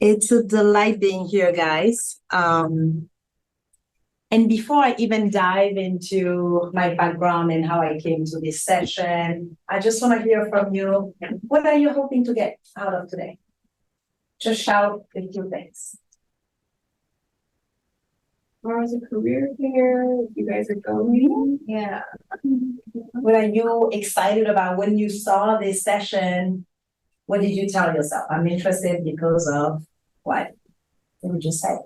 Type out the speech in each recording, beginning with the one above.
It's a delight being here, guys. And before I even dive into my background and how I came to this session, I just want to hear from you. What are you hoping to get out of today? Just shout a few things. Or as a career here, you guys are going. Yeah. What are you excited about when you saw this session? What did you tell yourself? I'm interested because of what? What would you say?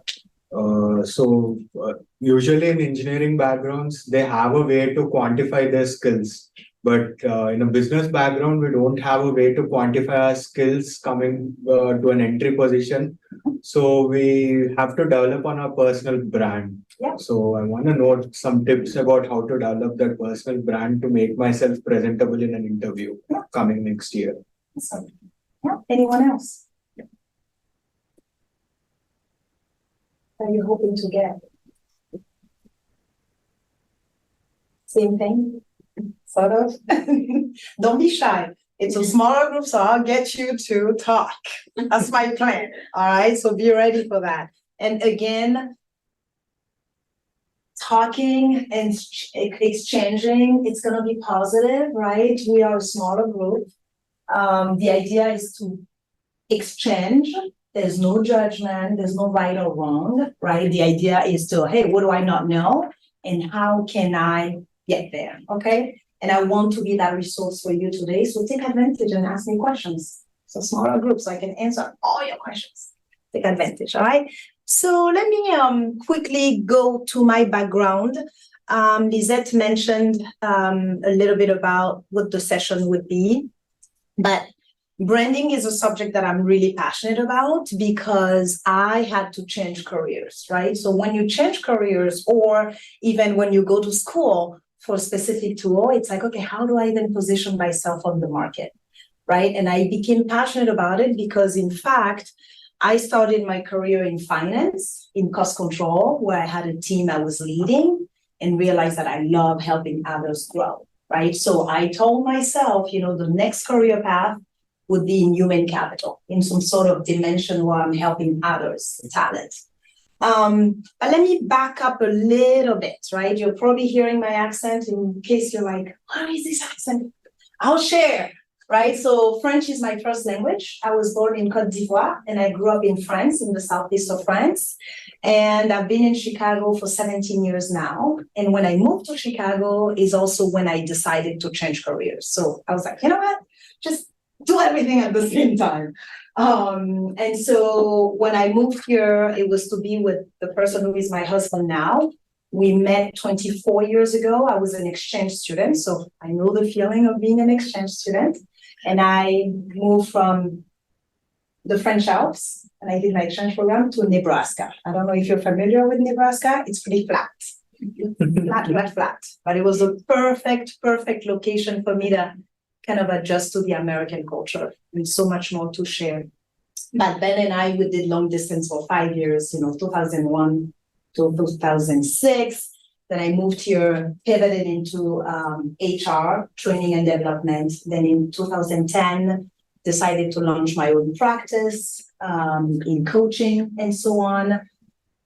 Usually in engineering backgrounds, they have a way to quantify their skills. But in a business background, we don't have a way to quantify our skills coming to an entry position. So we have to develop on our personal brand. Yeah. So I want to know some tips about how to develop that personal brand to make myself presentable in an interview coming next year. Awesome. Yeah. Anyone else? What are you hoping to get? Same thing, sort of. Don't be shy. It's a smaller group, so I'll get you to talk. That's my plan. All right, so be ready for that. And again, talking and exchanging, it's going to be positive, right? We are a smaller group. The idea is to exchange. There's no judgment, there's no right or wrong, right? The idea is to, hey, what do I not know? And how can I get there, okay? And I want to be that resource for you today. So take advantage and ask me questions. So smaller groups, so I can answer all your questions. Take advantage, all right? So let me quickly go to my background. Lisette mentioned a little bit about what the session would be, but branding is a subject that I'm really passionate about because I had to change careers, right? So when you change careers or even when you go to school for a specific tool, it's like, okay, how do I even position myself on the market, right? And I became passionate about it because in fact, I started my career in finance, in cost control, where I had a team I was leading and realized that I love helping others grow, right? So I told myself, the next career path would be in human capital, in some sort of dimension where I'm helping others, talent. But let me back up a little bit, right? You're probably hearing my accent in case you're like, what is this accent? I'll share, right? So French is my first language. I was born in Côte d'Ivoire and I grew up in France, in the southeast of France. And I've been in Chicago for 17 years now. And when I moved to Chicago is also when I decided to change careers. So I was like, you know what? Just do everything at the same time. And so when I moved here, it was to be with the person who is my husband now. We met 24 years ago. I was an exchange student, so I know the feeling of being an exchange student. And I moved from the French Alps, and I did my exchange program to Nebraska. I don't know if you're familiar with Nebraska. It's pretty flat. flat. But it was a perfect location for me to kind of adjust to the American culture and so much more to share. But Ben and I, we did long distance for 5 years, 2001 to 2006. Then I moved here, pivoted into HR, training and development. Then in 2010, decided to launch my own practice in coaching and so on.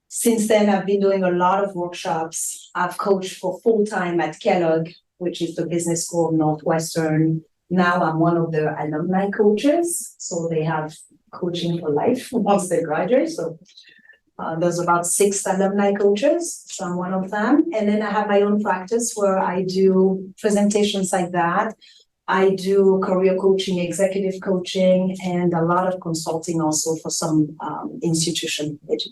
Since then, I've been doing a lot of workshops. I've coached for full-time at Kellogg, which is the business school of Northwestern. Now I'm one of the alumni coaches. So they have coaching for life once they graduate. So there's about 6 alumni coaches. So I'm one of them. And then I have my own practice where I do presentations like that. I do career coaching, executive coaching, and a lot of consulting also for some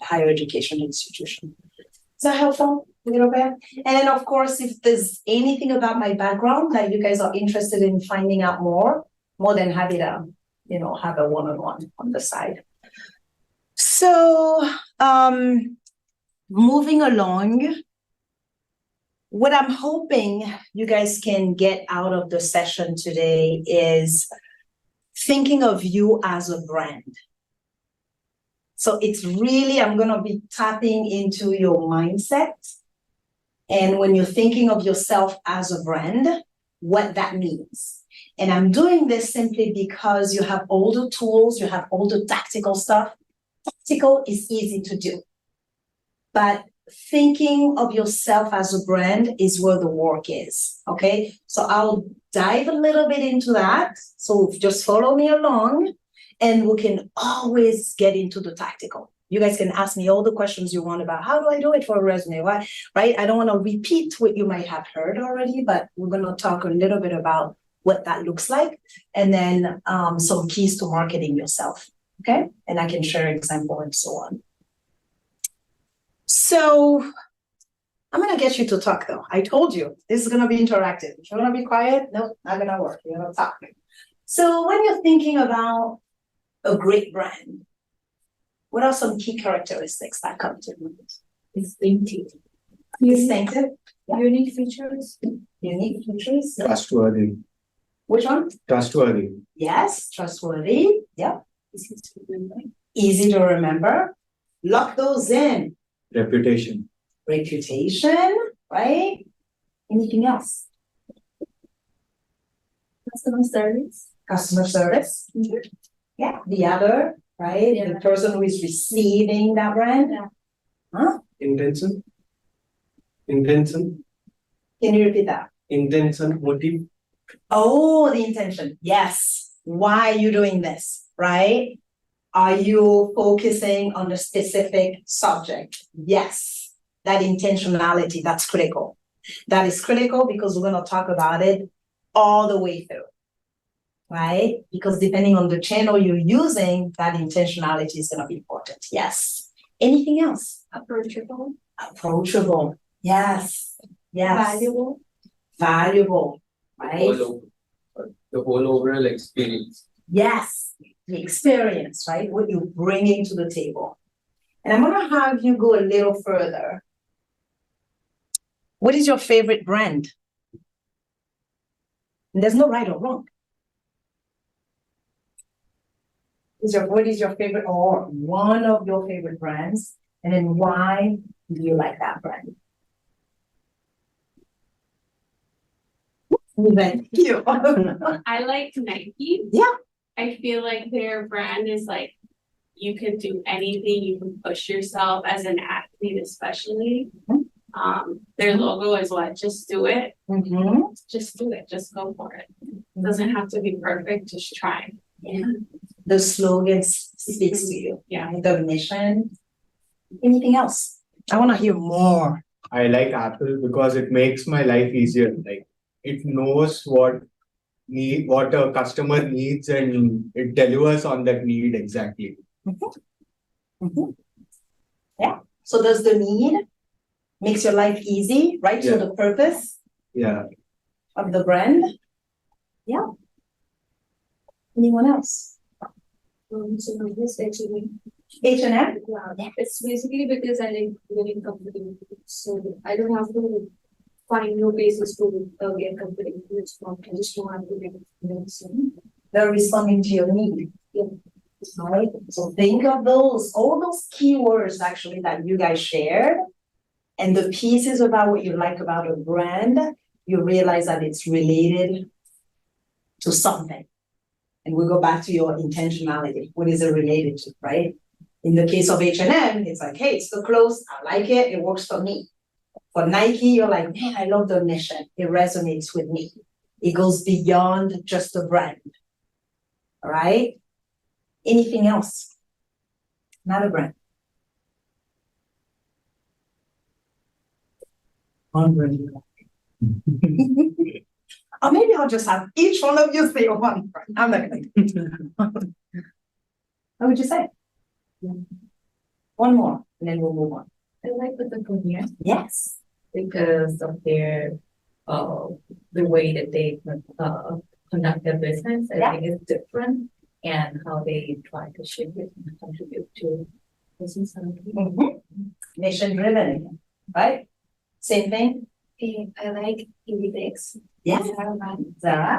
higher education institution. Is that helpful? A little bit. And then, of course, if there's anything about my background that you guys are interested in finding out more than happy to, have a one-on-one on the side. So, moving along, what I'm hoping you guys can get out of the session today is thinking of you as a brand. So it's really, I'm going to be tapping into your mindset. And when you're thinking of yourself as a brand, what that means. And I'm doing this simply because you have all the tools, you have all the tactical stuff, Tactical is easy to do. But thinking of yourself as a brand is where the work is. Okay. So I'll dive a little bit into that. So just follow me along and we can always get into the tactical. You guys can ask me all the questions you want about how do I do it for a resume? Why, right? I don't want to repeat what you might have heard already, but we're going to talk a little bit about what that looks like and then some keys to marketing yourself. Okay. And I can share example and so on. So I'm going to get you to talk though. I told you this is going to be interactive. If you want to be quiet, no, not going to work. You're going to talk. So when you're thinking about a great brand, what are some key characteristics that come to mind? Distinctive. Distinctive, Unique features. unique features. Trustworthy. Which one? Trustworthy. Yes, trustworthy. Yeah. Easy to remember. Easy to remember. Lock those in. Reputation. Reputation, right? Anything else? Customer service. Customer service. Yeah, the other, right? Yeah. The person who is receiving that brand. Yeah. Huh? Intention. Intention. Can you repeat that? Intention. Motive. Oh, the intention. Yes. Why are you doing this, right? Are you focusing on a specific subject? Yes. That intentionality, that's critical. That is critical because we're going to talk about it all the way through, right? Because depending on the channel you're using, that intentionality is going to be important. Yes. Anything else? Approachable. Approachable. Yes. Yes. Valuable. Valuable, right? The whole overall experience. Yes, the experience, right? What you're bringing to the table. And I'm going to have you go a little further. What is your favorite brand? And there's no right or wrong. What is your favorite or one of your favorite brands? And then why do you like that brand? Thank you. I like Nike. Yeah. I feel like their brand is like, you can do anything, you can push yourself as an athlete, especially. Their logo is what? Just do it. Mhm. Just do it. Just go for it. It doesn't have to be perfect. Just try. Yeah. The slogan speaks to you. Yeah. The mission. Anything else? I want to hear more. I like Apple because it makes my life easier. Like it knows what a customer needs and it delivers on that need exactly. Mhm. Yeah. So does the need makes your life easy, right? So Yeah. the purpose Yeah. of the brand. Yeah. Anyone else? So this actually. H&M? Yeah. It's basically because I like living comfortable. So I don't have to find new places to get comfortable. I just don't have to get They're responding to your need. Yeah. Right? So think of all those keywords actually that you guys shared and the pieces about what you like about a brand, you realize that it's related to something. And we go back to your intentionality. What is it related to, right? In the case of H&M, it's like, hey, it's the clothes. I like it. It works for me. For Nike, you're like, man, I love the mission. It resonates with me. It goes beyond just the brand. All right? Anything else? Not a brand. One brand. Or maybe I'll just have each one of you say one brand. I'm not gonna. What would you say? One more, and then we'll move on. I like the career Yes. because of their the way that they conduct their business. I think it's different and how they try to shape it and contribute to business. Mission driven, right? Same thing. I like Inditex. Yes. Zara.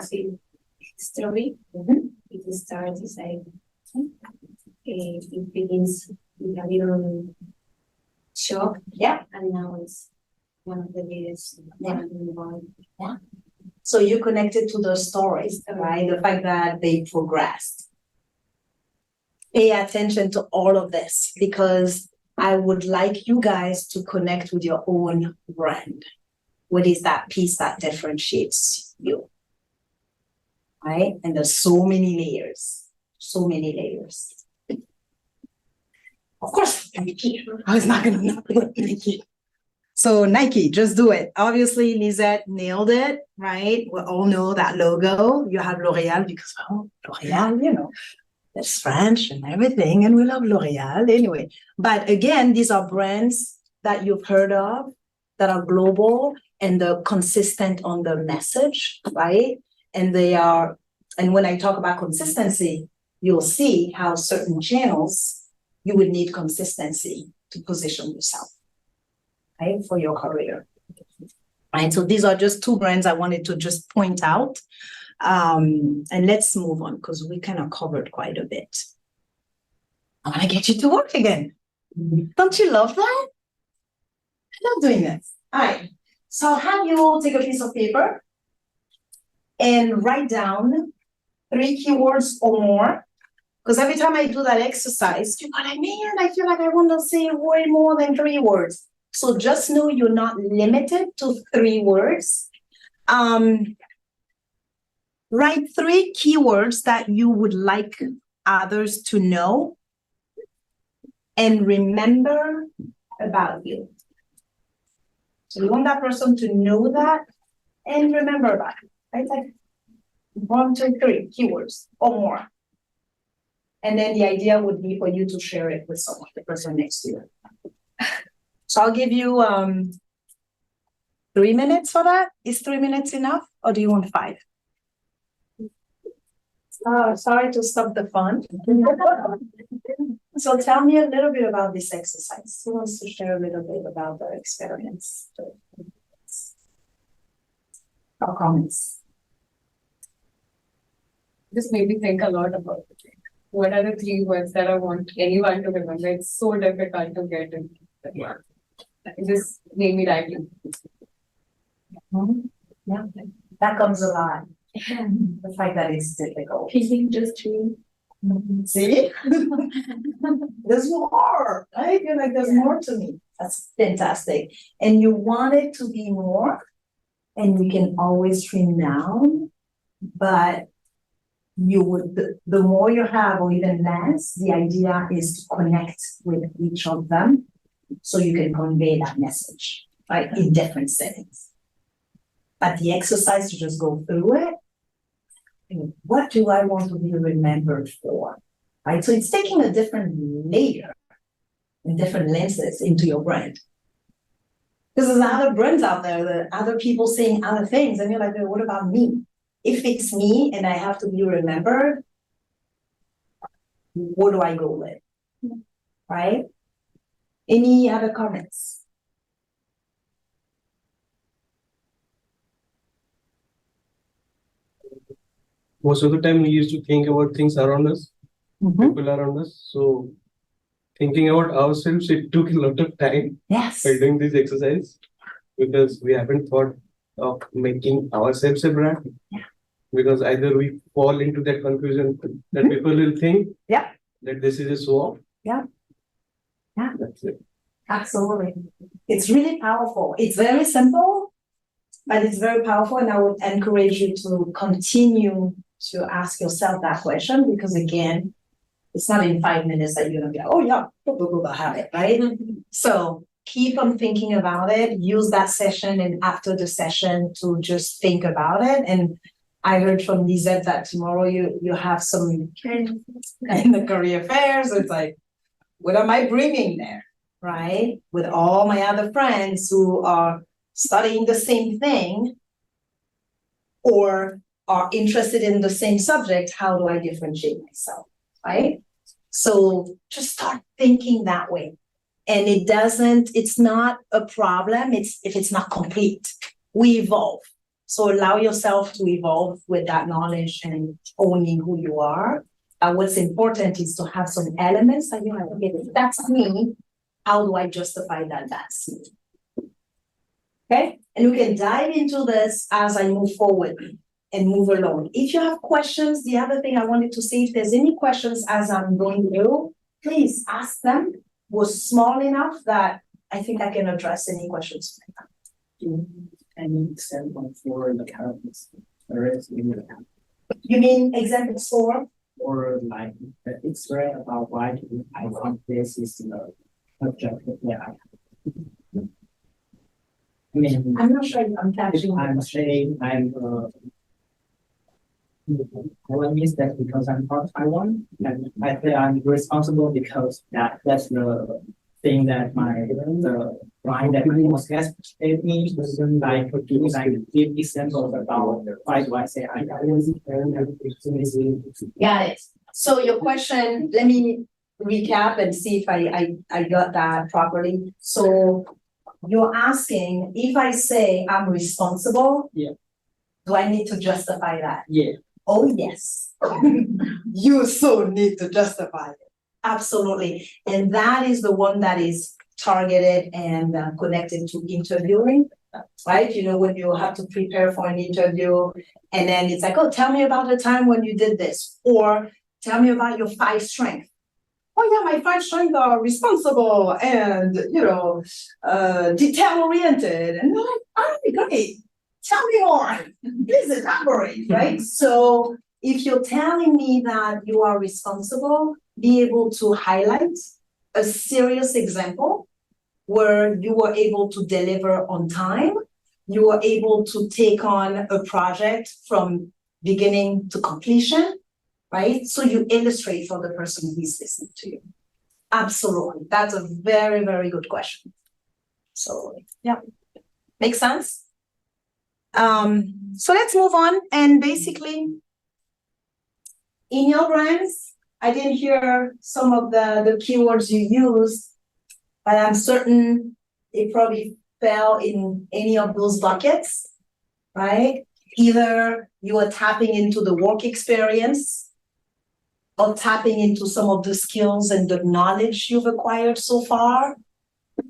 Story. Mhm. It starts as like it begins with a little shop. Yeah. And now it's one of the biggest brand in the world. So you connected to the stories, right? The fact that they progressed. pay attention to all of this because I would like you guys to connect with your own brand. What is that piece that differentiates you? Right? And there's so many layers, so many layers. Of course, Nike. I was not gonna not put Nike. So Nike, just do it. Obviously, Lisette nailed it, right? We all know that logo. You have L'Oreal because, oh, L'Oreal, you know, it's French and everything, and we love L'Oreal anyway. But again, these are brands that you've heard of that are global and they're consistent on the message, right? And they are, and when I talk about consistency, you'll see how certain channels you would need consistency to position yourself, right, for your career. Right, so these are just two brands I wanted to just point out. And let's move on because we kind of covered quite a bit. I want to get you to work again. Don't you love that? I love doing this. All right, so I'll have you take a piece of paper and write down 3 keywords or more. Because every time I do that exercise, you're like, man, I feel like I want to say way more than 3 words. So just know you're not limited to 3 words. Write 3 keywords that you would like others to know and remember about you. So you want that person to know that and remember about it, right? Like 1, 2, 3 keywords or more. And then the idea would be for you to share it with someone, the person next to you. So I'll give you 3 minutes for that. Is 3 minutes enough or do you want 5? Sorry to stop the fun. So tell me a little bit about this exercise. Who wants to share a little bit about their experience? Or comments? Just made me think a lot about it. What are the 3 words that I want anyone to remember? It's so difficult to get into. It just made me dive in. Yeah, that comes a lot. The fact that it's difficult. Just 3. See? There's more. I feel like there's more to me. That's fantastic. And you want it to be more, and you can always trim down, but you would, the more you have or even less, the idea is to connect with each of them so you can convey that message, right, in different settings. But the exercise to just go through it, and what do I want to be remembered for, right? So it's taking a different layer and different lenses into your brand. Because there's other brands out there, there are other people saying other things, and you're like, well, what about me? If it's me and I have to be remembered, what do I go with? Right? Any other comments? Most of the time we used to think about things around us, people around us. So thinking about ourselves, it took a lot of time Yes. by doing this exercise because we haven't thought of making ourselves a brand. Yeah. Because either we fall into that confusion that people will think Yeah. that this is a show off. Yeah. Yeah. That's it. Absolutely. It's really powerful. It's very simple, but it's very powerful. And I would encourage you to continue to ask yourself that question because again, it's not in 5 minutes that you're gonna be like, oh yeah, I have it, right? So keep on thinking about it, use that session and after the session to just think about it. And I heard from Lisette that tomorrow you have some in the career fairs. It's like, what am I bringing there, right? With all my other friends who are studying the same thing or are interested in the same subject, how do I differentiate myself, right? So just start thinking that way. And it's not a problem, if it's not complete. We evolve. So allow yourself to evolve with that knowledge and owning who you are. What's important is to have some elements that you're like, okay, if that's me, how do I justify that that's me? Okay, and you can dive into this as I move forward. and move along. If you have questions, the other thing I wanted to say, if there's any questions as I'm going through, please ask them. We're small enough that I think I can address any questions. Any example for the characters, You mean examples for? or like it's very about why I want this is the objective that I have. I mean, I'm not sure I'm if catching. I'm saying Taiwan means that because I'm from Taiwan, and I say I'm responsible because that's the thing that the line that my boss has gave me, like give examples about why do I say I Got it. So your question, let me recap and see if I got that properly. So you're asking if I say I'm responsible? Yeah. Do I need to justify that? Yeah. Oh, yes. You so need to justify it. Absolutely. And that is the one that is targeted and connected to interviewing, right? You know, when you have to prepare for an interview and then it's like, oh, tell me about the time when you did this, or tell me about your 5 strengths. Oh yeah, my 5 strengths are responsible and, detail oriented. And they're like, oh, great. Tell me more. Please elaborate, right? So if you're telling me that you are responsible, be able to highlight a serious example where you were able to deliver on time, you were able to take on a project from beginning to completion, right? So you illustrate for the person who's listening to you. Absolutely. That's a very, very good question. So, yeah. Makes sense? So let's move on. And basically, in your brands, I didn't hear some of the keywords you used, but I'm certain it probably fell in any of those buckets, right? Either you are tapping into the work experience or tapping into some of the skills and the knowledge you've acquired so far,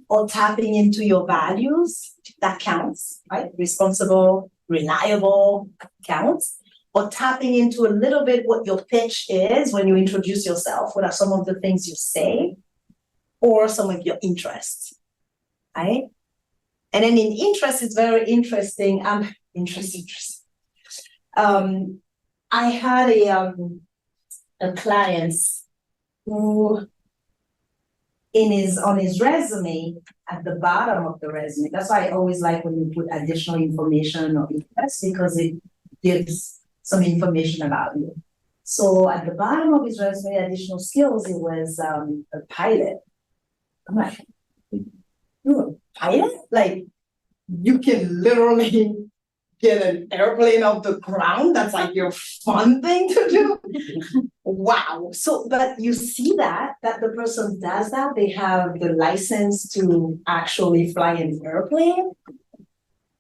or tapping into your values, that counts, right? Responsible, reliable, counts. Or tapping into a little bit what your pitch is when you introduce yourself. What are some of the things you say? Or some of your interests, right? And then in interest, it's very interesting. Interest. I had a client who on his resume, at the bottom of the resume, that's why I always like when you put additional information or interest, because it gives some information about you. So at the bottom of his resume, additional skills, it was a pilot. I'm like, you're a pilot? Like, you can literally get an airplane off the ground? That's like your fun thing to do? Wow. So, but you see that the person does that, they have the license to actually fly an airplane.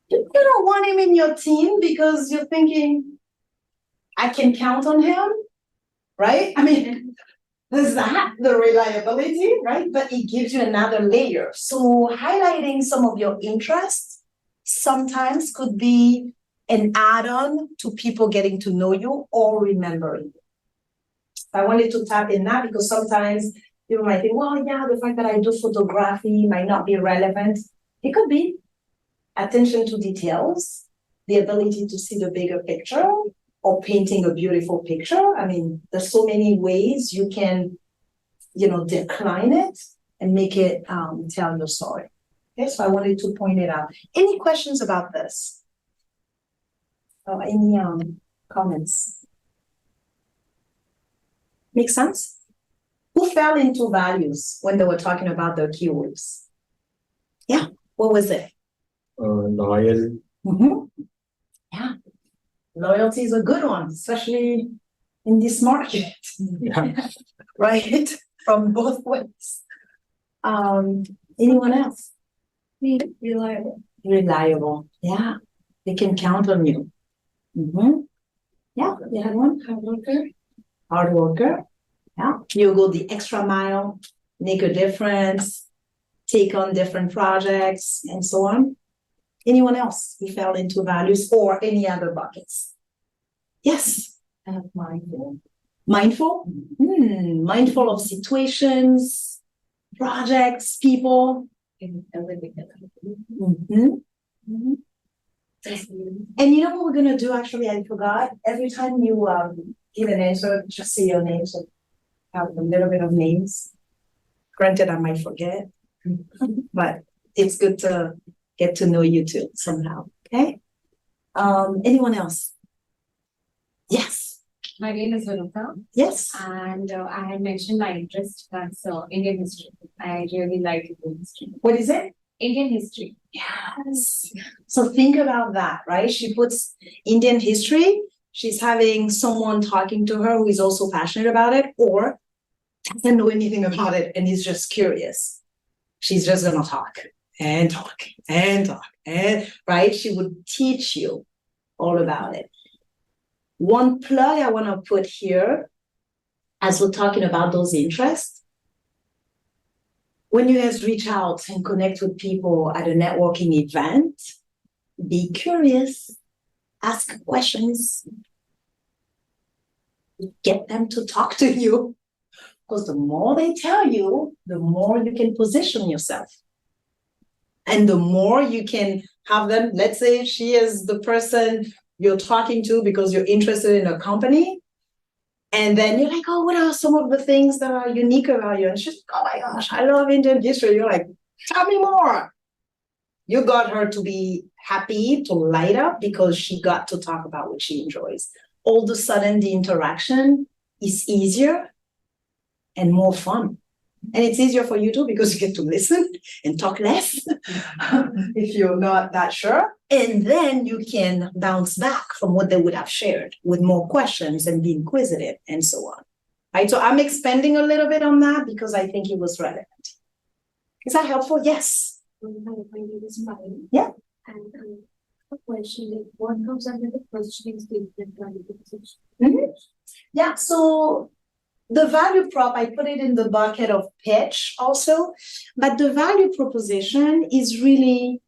You don't want him in your team because you're thinking, I can count on him, right? I mean, there's that, the reliability, right? But it gives you another layer. So highlighting some of your interests sometimes could be an add-on to people getting to know you or remembering you. I wanted to tap in that because sometimes people might think, well, yeah, the fact that I do photography might not be relevant. It could be attention to details, the ability to see the bigger picture, or painting a beautiful picture. I mean, there's so many ways you can, decline it and make it tell your story. Okay, so I wanted to point it out. Any questions about this? Or any comments? Make sense? Who fell into values when they were talking about their keywords? Yeah, what was it? Loyal. Yeah. Loyalty is a good one, especially in this market. Yeah. Right? From both ways. Anyone else? Reliable. Reliable. Yeah. They can count on you. Yeah, you had one? Hard worker. Hard worker. Yeah. You go the extra mile, make a difference, take on different projects, and so on. Anyone else who fell into values or any other buckets? Yes, I have mindful. mindful, mindful of situations, projects, people. In everything that I do. Mhm. Mhm. And you know what we're gonna do, actually, I forgot, every time you give an answer, just say your name, so have a little bit of names. Granted, I might forget, but it's good to get to know you too somehow, okay? Anyone else? Yes, My name is Vanuka, yes, and I had mentioned my interest, that's Indian history. I really like Indian history. what is it? Indian history. Yes. So think about that, right? She puts Indian history, she's having someone talking to her who is also passionate about it, or doesn't know anything about it and is just curious. She's just gonna talk and talk and talk and right. She would teach you all about it. One plug I want to put here, as we're talking about those interests, when you guys reach out and connect with people at a networking event, be curious, ask questions, get them to talk to you. Because the more they tell you, the more you can position yourself. And the more you can have them, let's say she is the person you're talking to because you're interested in a company. And then you're like, oh, what are some of the things that are unique about you? And she's like, oh my gosh, I love Indian history. You're like, tell me more. You got her to be happy, to light up because she got to talk about what she enjoys. All of a sudden, the interaction is easier and more fun. And it's easier for you too because you get to listen and talk less if you're not that sure. And then you can bounce back from what they would have shared with more questions and be inquisitive and so on. Right. So I'm expanding a little bit on that because I think it was relevant. Is that helpful? Yes. My name is Mari. Yeah. And a question like what comes under the questioning statement qualification? Yeah. So the value prop, I put it in the bucket of pitch also, but the value proposition is really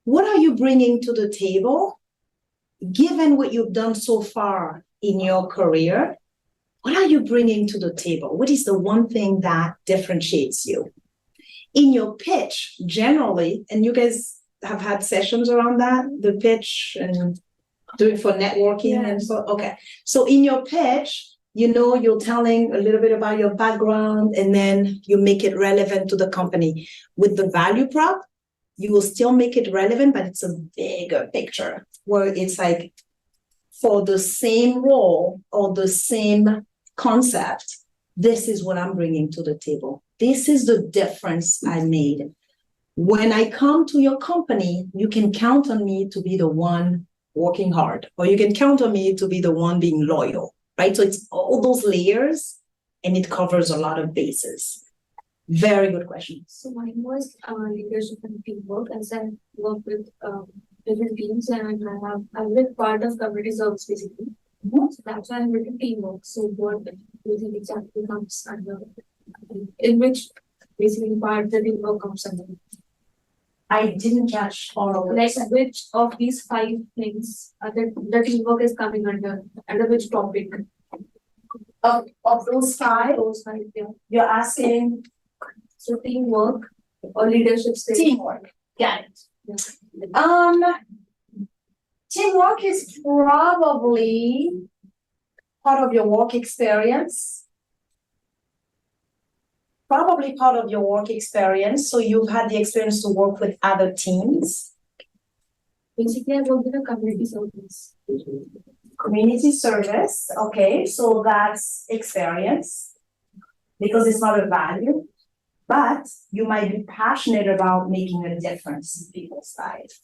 what are you bringing to the table? Given what you've done so far in your career, what are you bringing to the table? What is the one thing that differentiates you? In your pitch, generally, and you guys have had sessions around that, the pitch and doing for networking and so, okay. So in your pitch, you know, you're telling a little bit about your background and then you make it relevant to the company. With the value prop, you will still make it relevant, but it's a bigger picture where it's like for the same role or the same concept, this is what I'm bringing to the table. This is the difference I made. When I come to your company, you can count on me to be the one working hard, or you can count on me to be the one being loyal, right? So it's all those layers and it covers a lot of bases. Very good question. So mine was leadership and teamwork as I work with different teams and I've been part of community service basically. So that's why I'm written teamwork. So what do you think exactly comes under in which basically part the teamwork comes under? I didn't catch all of Like it. which of these 5 things the teamwork is coming under which topic? Of those five, Those 5, yeah. you're asking So teamwork or leadership skills. teamwork. Got it. Yeah. Teamwork is probably part of your work experience. Probably part of your work experience. So you've had the experience to work with other teams. Basically, I work in a community service. Community service, okay, so that's experience. Because it's not a value, but you might be passionate about making a difference in people's lives.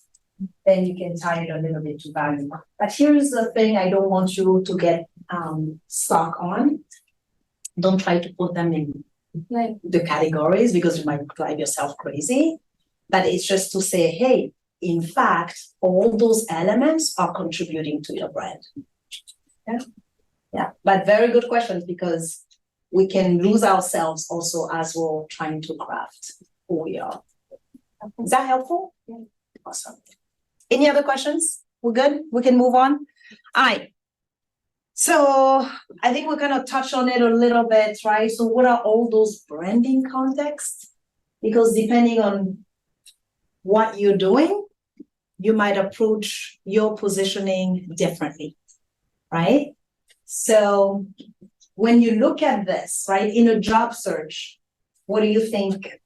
Then you can tie it a little bit to value. But here's the thing I don't want you to get stuck on. Don't try to put them in the categories because you might drive yourself crazy. But it's just to say, hey, in fact, all those elements are contributing to your brand. Yeah, but very good questions because we can lose ourselves also as we're trying to craft who we are. Is that helpful? Yeah. Awesome. Any other questions? We're good? We can move on? All right. So I think we're gonna touch on it a little bit, right? So what are all those branding contexts? Because depending on what you're doing, you might approach your positioning differently, right? So when you look at this, right, in a job search, what do you think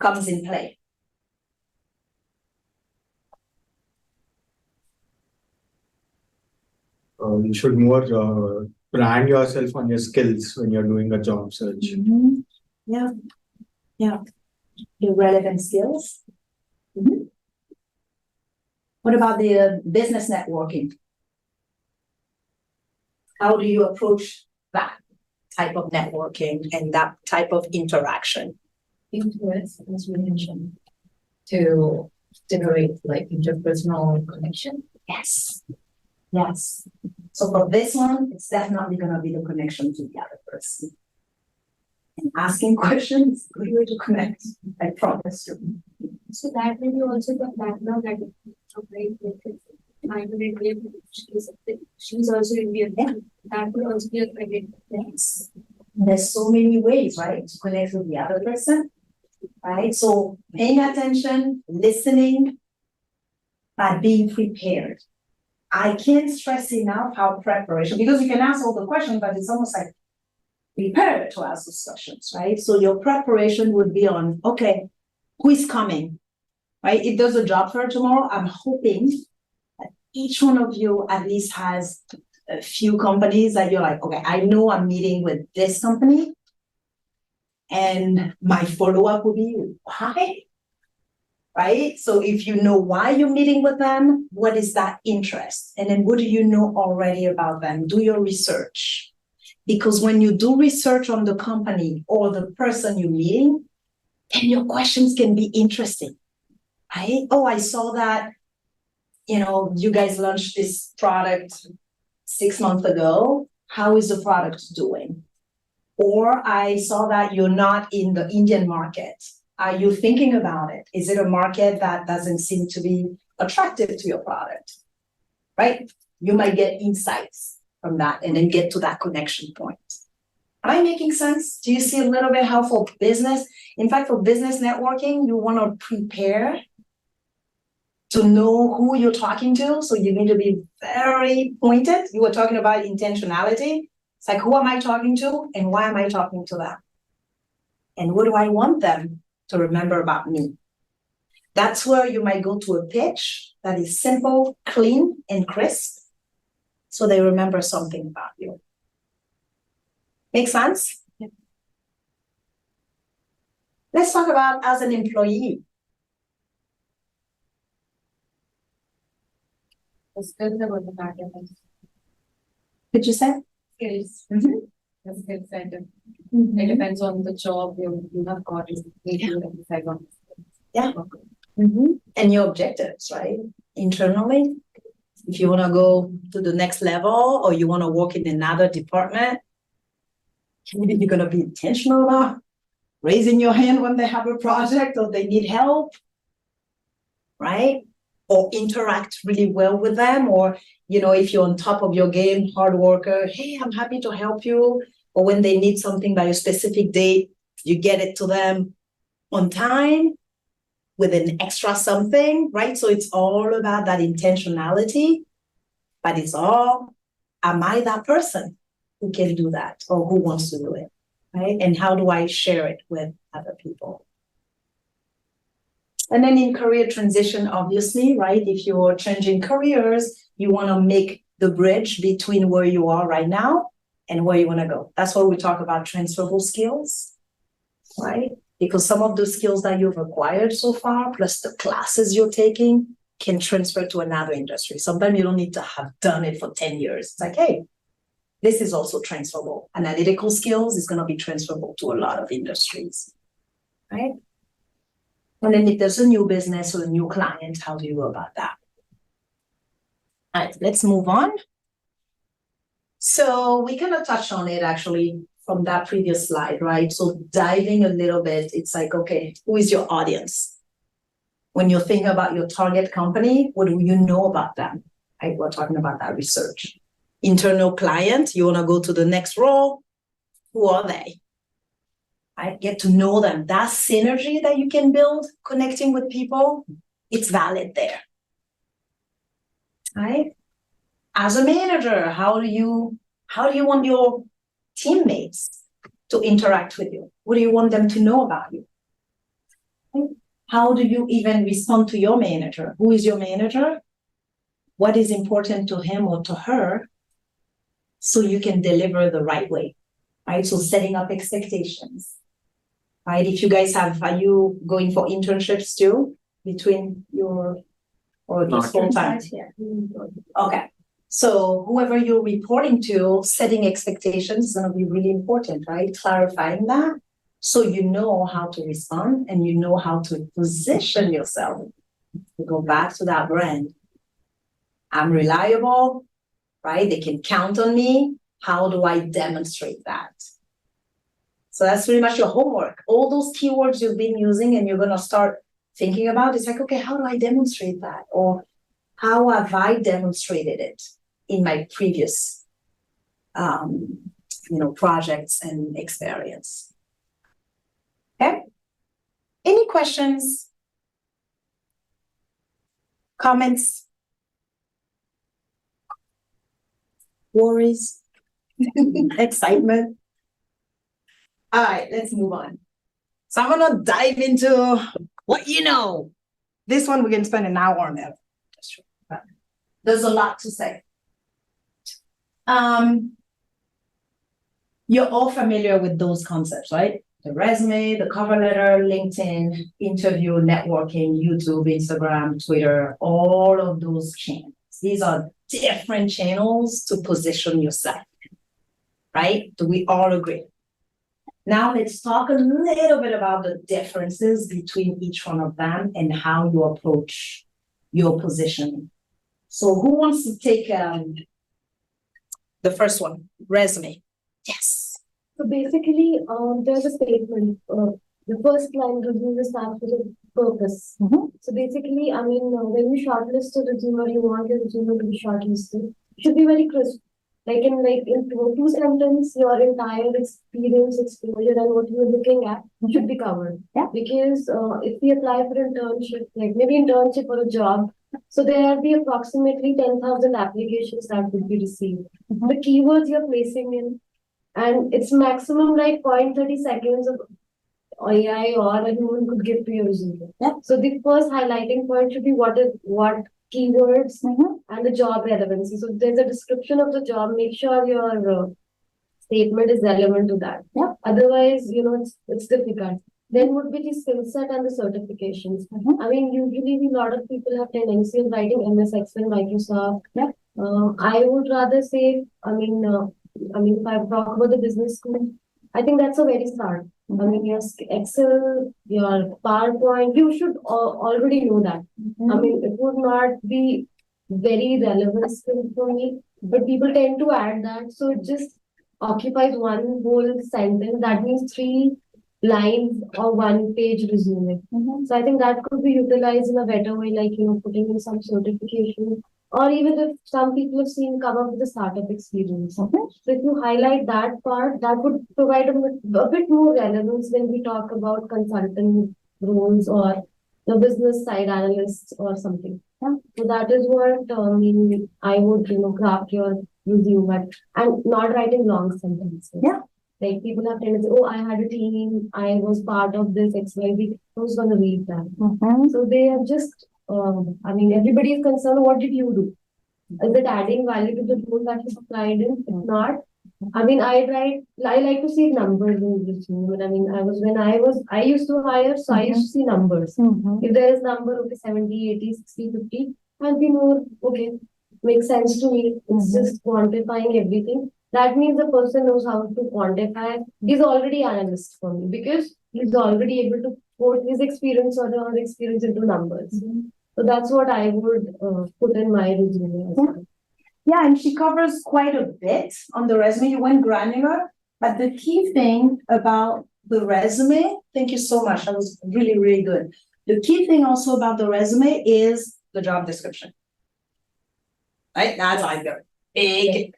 comes in play? You should more brand yourself on your skills when you're doing a job search. Yeah, yeah. Your relevant skills. Mhm. What about the business networking? How do you approach that type of networking and that type of interaction? Influence, as we mentioned, to generate like interpersonal connection. Yes. Yes. So for this one, it's definitely gonna be the connection to the other person. And asking questions is a good way to connect, I promise you. So that will be also the background that she's also Indian. Yeah. That will also be a credit. Yes. There's so many ways, right, to connect with the other person, right? So paying attention, listening, but being prepared. I can't stress enough how preparation, because you can ask all the questions, but it's almost like prepare to ask those questions, right? So your preparation would be on, okay, who is coming, right? If there's a job fair tomorrow, I'm hoping that each one of you at least has a few companies that you're like, okay, I know I'm meeting with this company. And my follow-up will be, why? Right? So if you know why you're meeting with them, what is that interest? And then what do you know already about them? Do your research. Because when you do research on the company or the person you're meeting, then your questions can be interesting, right? Oh, I saw that, you guys launched this product 6 months ago. How is the product doing? Or I saw that you're not in the Indian market. Are you thinking about it? Is it a market that doesn't seem to be attractive to your product? Right? You might get insights from that and then get to that connection point. Am I making sense? Do you see a little bit how for business? In fact, for business networking, you want to prepare to know who you're talking to. So you need to be very pointed. You were talking about intentionality. It's like, who am I talking to and why am I talking to them? And what do I want them to remember about me? That's where you might go to a pitch that is simple, clean, and crisp, so they remember something about you. Make sense? Yeah. Let's talk about as an employee. The skills about the matter. Did you say? Skills. Mm-hmm. The skill set. It depends on the job you have got. You decide on. Yeah. Mm-hmm. And your objectives, right? Internally, if you want to go to the next level or you want to work in another department, maybe you're going to be intentional about raising your hand when they have a project or they need help, right? Or interact really well with them, or if you're on top of your game, hard worker, hey, I'm happy to help you. Or when they need something by a specific date, you get it to them on time with an extra something, right? So it's all about that intentionality, but it's all, am I that person who can do that or who wants to do it, right? And how do I share it with other people? And then in career transition, obviously, right? If you're changing careers, you want to make the bridge between where you are right now and where you want to go. That's why we talk about transferable skills, right? Because some of the skills that you've acquired so far, plus the classes you're taking, can transfer to another industry. Sometimes you don't need to have done it for 10 years. It's like, hey, this is also transferable. Analytical skills is going to be transferable to a lot of industries, right? And then if there's a new business or a new client, how do you go about that? All right, let's move on. So we kind of touched on it actually from that previous slide, right? So diving a little bit, it's like, okay, who is your audience? When you think about your target company, what do you know about them? Right? We're talking about that research. internal client, you want to go to the next role. Who are they? I get to know them. That synergy that you can build connecting with people, it's valid there. Right? As a manager, how do you want your teammates to interact with you? What do you want them to know about you? How do you even respond to your manager? Who is your manager? What is important to him or to her so you can deliver the right way, right? So setting up expectations, right? If you guys are you going for internships too between your, or just full time? Yeah. Okay. So whoever you're reporting to, setting expectations is going to be really important, right? Clarifying that so you know how to respond and you know how to position yourself. To go back to that brand. I'm reliable, right? They can count on me. How do I demonstrate that? So that's pretty much your homework. All those keywords you've been using and you're going to start thinking about, it's like, okay, how do I demonstrate that? Or how have I demonstrated it in my previous, projects and experience? Okay. Any questions? Comments? Worries? Excitement? All right, let's move on. So I'm gonna dive into what you know. This one we're gonna spend an hour on it. There's a lot to say. You're all familiar with those concepts, right? The resume, the cover letter, LinkedIn, interview, networking, YouTube, Instagram, Twitter, all of those channels. These are different channels to position yourself, right? Do we all agree? Now let's talk a little bit about the differences between each one of them and how you approach your positioning. So who wants to take the first one, resume? Yes. So basically, there's a statement, the first line resume starts with a purpose. So basically, I mean, when you shortlist a resume or you want your resume to be shortlisted, it should be very crisp. Like in two sentences, your entire experience, exposure, and what you're looking at should be covered. Yeah. Because if we apply for internship, like maybe internship or a job, so there will be approximately 10,000 applications that would be received. The keywords you're placing in, and it's maximum like 0.30 seconds of AI or a human could give to your resume. Yeah. So the first highlighting point should be what keywords and the job relevancy. So if there's a description of the job, make sure your statement is relevant to that. Yeah. Otherwise, it's difficult. Then would be the skill set and the certifications. I mean, usually a lot of people have tendency of writing MS Excel, Microsoft. Yeah. I would rather say, if I talk about the business school, I think that's a very start. I mean, your Excel, your PowerPoint, you should already know that. I mean, it would not be very relevant skill for me, but people tend to add that. So it just occupies one whole sentence. That means 3 lines or 1-page resume. So I think that could be utilized in a better way, like, putting in some certification. Or even if some people have seen come up with a startup experience. So if you highlight that part, that would provide a bit more relevance when we talk about consultant roles or the business side analysts or something. Yeah. So that is what I would craft your resume and not writing long sentences. Yeah. Like people have tendency, oh, I had a team, I was part of this XYZ. Who's gonna read that? So they are just everybody is concerned, what did you do? Is it adding value to the role that you applied in? If not, I like to see numbers in the resume. I used to hire, so I used to see numbers. If there is number, okay, 70, 80, 60, 50, I'll be more, okay, makes sense to me. It's just quantifying everything. That means the person knows how to quantify. He's already analyst for me because he's already able to put his experience or her experience into numbers. So that's what I would put in my resume as well. Yeah, and she covers quite a bit on the resume. You went granular, but the key thing about the resume, thank you so much. That was really, really good. The key thing also about the resume is the job description. Right? That's like a big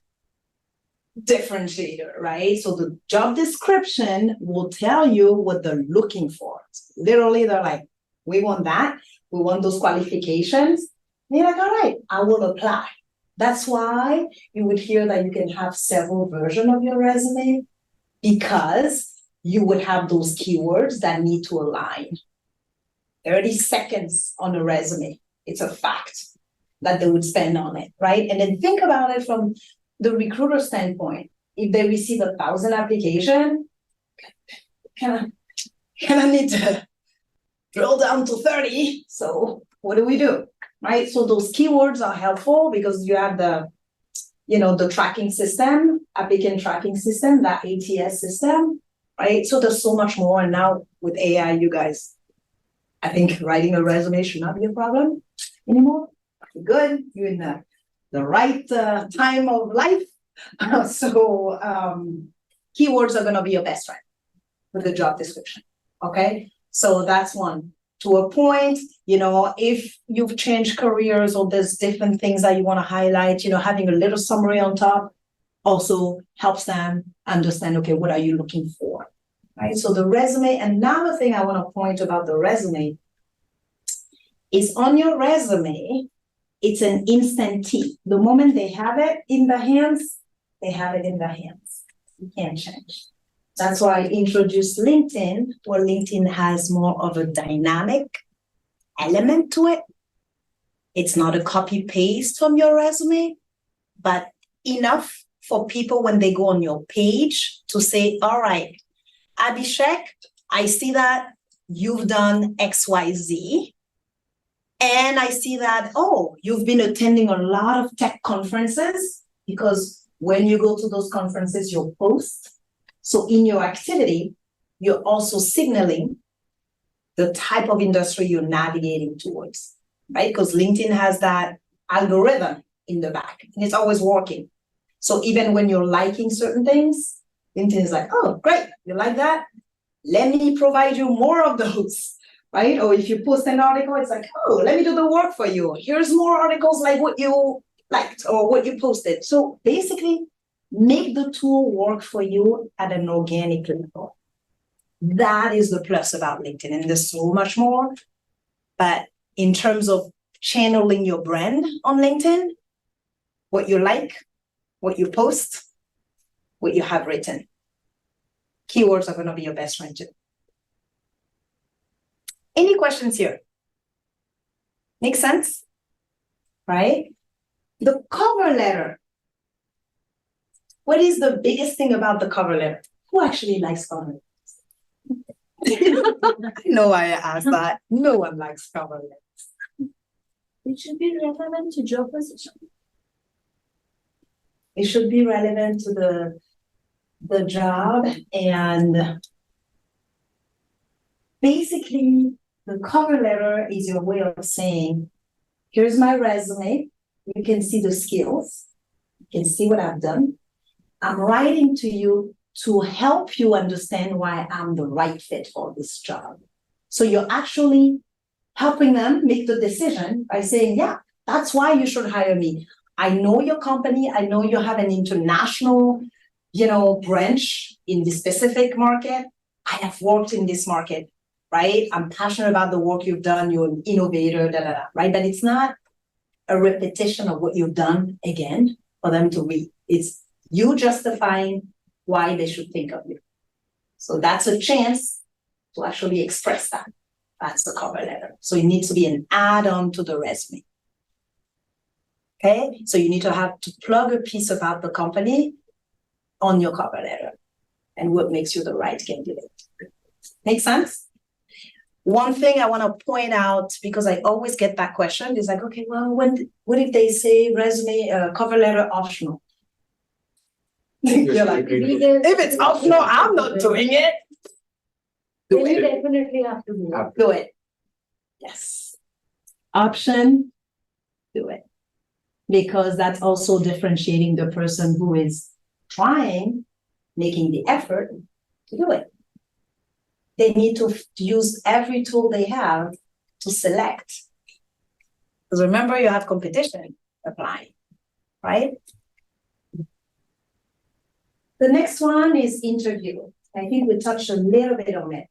differentiator, right? So the job description will tell you what they're looking for. Literally, they're like, we want that, we want those qualifications. And you're like, all right, I will apply. That's why you would hear that you can have several versions of your resume, because you would have those keywords that need to align. 30 seconds on a resume, it's a fact that they would spend on it, right? And then think about it from the recruiter standpoint. If they receive 1,000 applications, kind of need to drill down to 30. So what do? Right? So those keywords are helpful because you have the tracking system, applicant tracking system, that ATS system, right? So there's so much more. And now with AI, you guys, I think writing a resume should not be a problem anymore. You're good. You're in the right time of life. So keywords are going to be your best friend with the job description. Okay. So that's one. To a point, if you've changed careers or there's different things that you want to highlight, having a little summary on top also helps them understand, okay, what are you looking for? Right. So the resume, another thing I want to point about the resume is on your resume, it's an instant T. The moment they have it in the hands, they have it in the hands. You can't change. That's why I introduced LinkedIn, where LinkedIn has more of a dynamic element to it. It's not a copy paste from your resume, but enough for people when they go on your page to say, all right, Abhishek, I see that you've done XYZ. And I see that, you've been attending a lot of tech conferences, because when you go to those conferences, you'll post. So in your activity, you're also signaling the type of industry you're navigating towards, right? Because LinkedIn has that algorithm in the back, and it's always working. So even when you're liking certain things, LinkedIn is like, oh, great, you like that? Let me provide you more of those, right? Or if you post an article, it's like, oh, let me do the work for you. Here's more articles like what you liked or what you posted. So basically, make the tool work for you at an organic level. That is the plus about LinkedIn, and there's so much more. But in terms of channeling your brand on LinkedIn, what you like, what you post, what you have written, keywords are going to be your best friend too. Any questions here? Make sense? Right? The cover letter. What is the biggest thing about the cover letter? Who actually likes cover letters? I know I asked that. No one likes cover letters. It should be relevant to job position. It should be relevant to the job, and basically the cover letter is your way of saying, here's my resume. You can see the skills. You can see what I've done. I'm writing to you to help you understand why I'm the right fit for this job. So you're actually helping them make the decision by saying, yeah, that's why you should hire me. I know your company. I know you have an international, branch in this specific market. I have worked in this market, right? I'm passionate about the work you've done. You're an innovator, right? But it's not a repetition of what you've done again for them to read. It's you justifying why they should think of you. So that's a chance to actually express that. That's the cover letter. So it needs to be an add-on to the resume. Okay, so you need to have to plug a piece about the company on your cover letter and what makes you the right candidate. Make sense? One thing I want to point out, because I always get that question, is like, okay, well, what if they say resume, cover letter optional? You're like, if it's optional, I'm not doing it. Then you definitely have to do it. Do it. Yes. Option, do it. Because that's also differentiating the person who is trying, making the effort to do it. They need to use every tool they have to select. Because remember, you have competition applying, right? The next one is interview. I think we touched a little bit on it.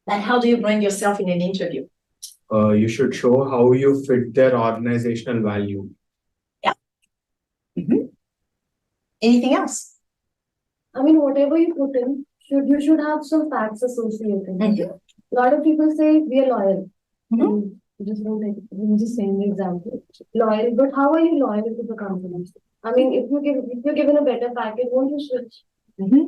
Like, how do you brand yourself in an interview? You should show how you fit their organizational value. Anything else? I mean, whatever you put in, you should have some facts associated with it. A lot of people say we are loyal. Mhm. I'm just saying the example. Loyal, but how are you loyal to the company? I mean, if you're given a better package, won't you switch? Mhm.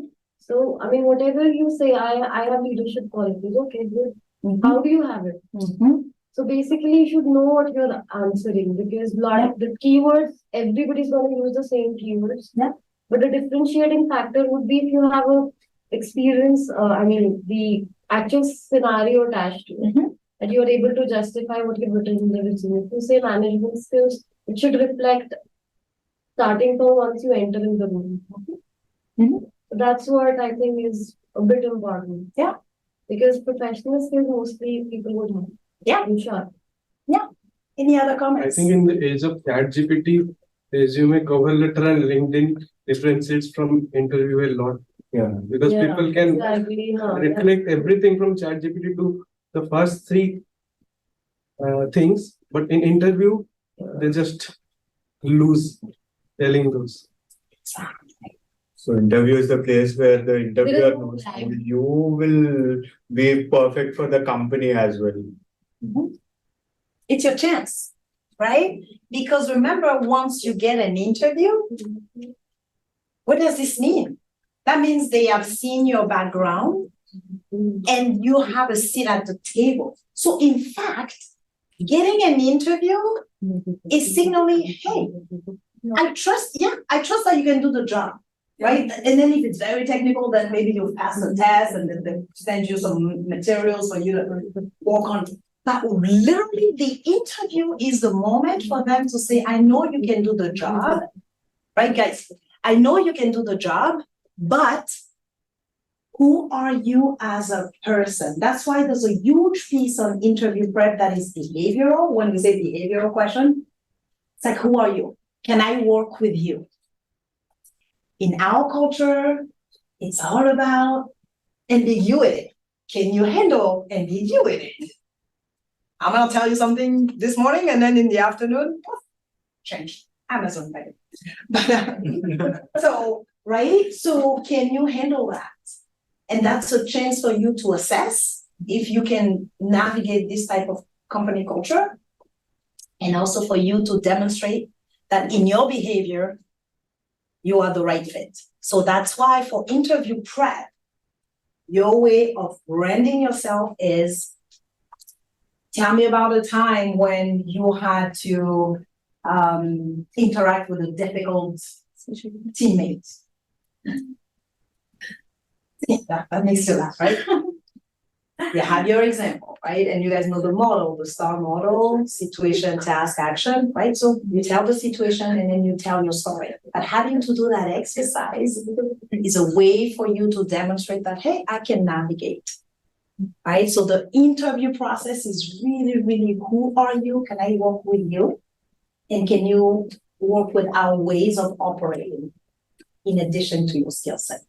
So, I mean, whatever you say, I have leadership qualities. Okay, good. How do you have it? Mhm. So basically, you should know what you're answering because lot of the keywords, everybody's going to use the same keywords. Yeah. But the differentiating factor would be if you have a experience, I mean, the actual scenario attached to it, Mhm. that you are able to justify what you've written in the resume. If you say management skills, it should reflect starting from once you enter in the room. Mhm. That's what I think is a bit important. Yeah. Because professional skills mostly people would have. Yeah. I'm sure. Any other I comments? think in the age of ChatGPT, resume, cover letter, and LinkedIn differentiates from interview a lot. Yeah. Because Yeah, people can exactly. reflect everything from ChatGPT to the first three things, but in interview, they just lose telling those. So interview is the place where the interviewer no knows how lag. you will be perfect for the company as well. It's your chance, right? Because remember, once you get an interview, what does this mean? That means they have seen your background and you have a seat at the table. So in fact, getting an interview is signaling, hey, I trust that you can do the job, right? And then if it's very technical, then maybe you'll pass the test and then they send you some materials for you to work on. But literally the interview is the moment for them to say, I know you can do the job, right, guys? I know you can do the job, but who are you as a person? That's why there's a huge piece on interview prep that is behavioral. When we say behavioral question, it's like, who are you? Can I work with you? In our culture, it's all about ambiguity. Can you handle ambiguity? I'm gonna tell you something this morning and then in the afternoon, change. Amazon pay. But so, right? So can you handle that? And that's a chance for you to assess if you can navigate this type of company culture. And also for you to demonstrate that in your behavior, you are the right fit. So that's why for interview prep, your way of branding yourself is tell me about a time when you had to interact with a difficult teammate. That makes you laugh, right? You have your example, right? And you guys know the model, the STAR model, situation, task, action, right? So you tell the situation and then you tell your story. But having to do that exercise is a way for you to demonstrate that, hey, I can navigate, right? So the interview process is really, really, who are you? Can I work with you? And can you work with our ways of operating in addition to your skill set?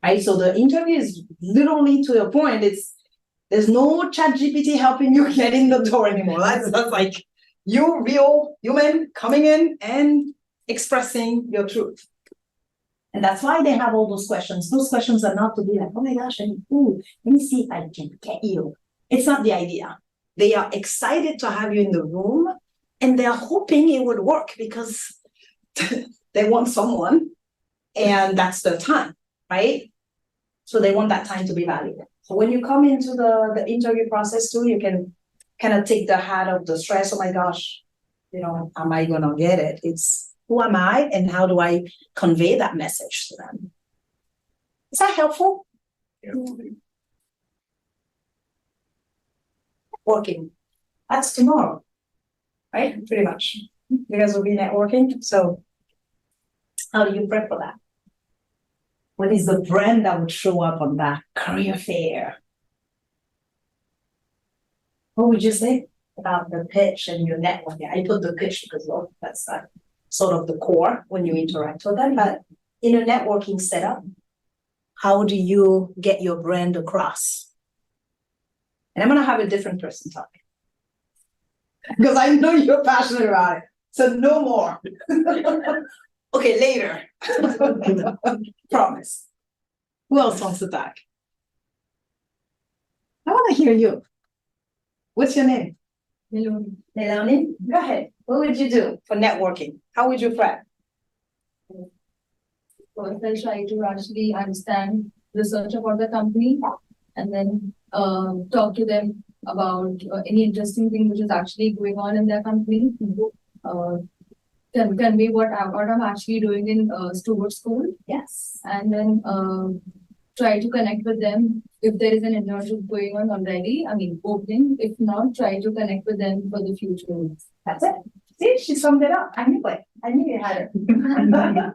Right, so the interview is literally to your point. There's no ChatGPT helping you get in the door anymore. That's like you, real human, coming in and expressing your truth. And that's why they have all those questions. Those questions are not to be like, oh my gosh, let me see if I can get you. It's not the idea. They are excited to have you in the room and they're hoping it would work because they want someone and that's their time. Right? So they want that time to be valuable. So when you come into the interview process too, you can kind of take the hat of the stress. Oh my gosh, am I gonna get it? It's who am I and how do I convey that message to them? Is that helpful? Yeah. Working. That's tomorrow. Right? Pretty much. You guys will be networking. So how do you prep for that? What is the brand that would show up on that career fair? What would you say about the pitch and your networking? I put the pitch because that's sort of the core when you interact with them, but in a networking setup, how do you get your brand across? And I'm gonna have a different person talk. Because I know you're passionate about it, so no more. Okay, later. Promise. Who else wants to talk? I wanna hear you. What's your name? Hello. Melanie, go ahead. What would you do for networking? How would you prep? First, I'll try to actually understand, research about the company, and then talk to them about any interesting thing which is actually going on in their company. Convey what I'm actually doing in Stewart School, Yes. and then try to connect with them if there is an internship going on already. I mean, opening. If not, try to connect with them for the future. That's it. See, she summed it up. I knew it. I knew you had it.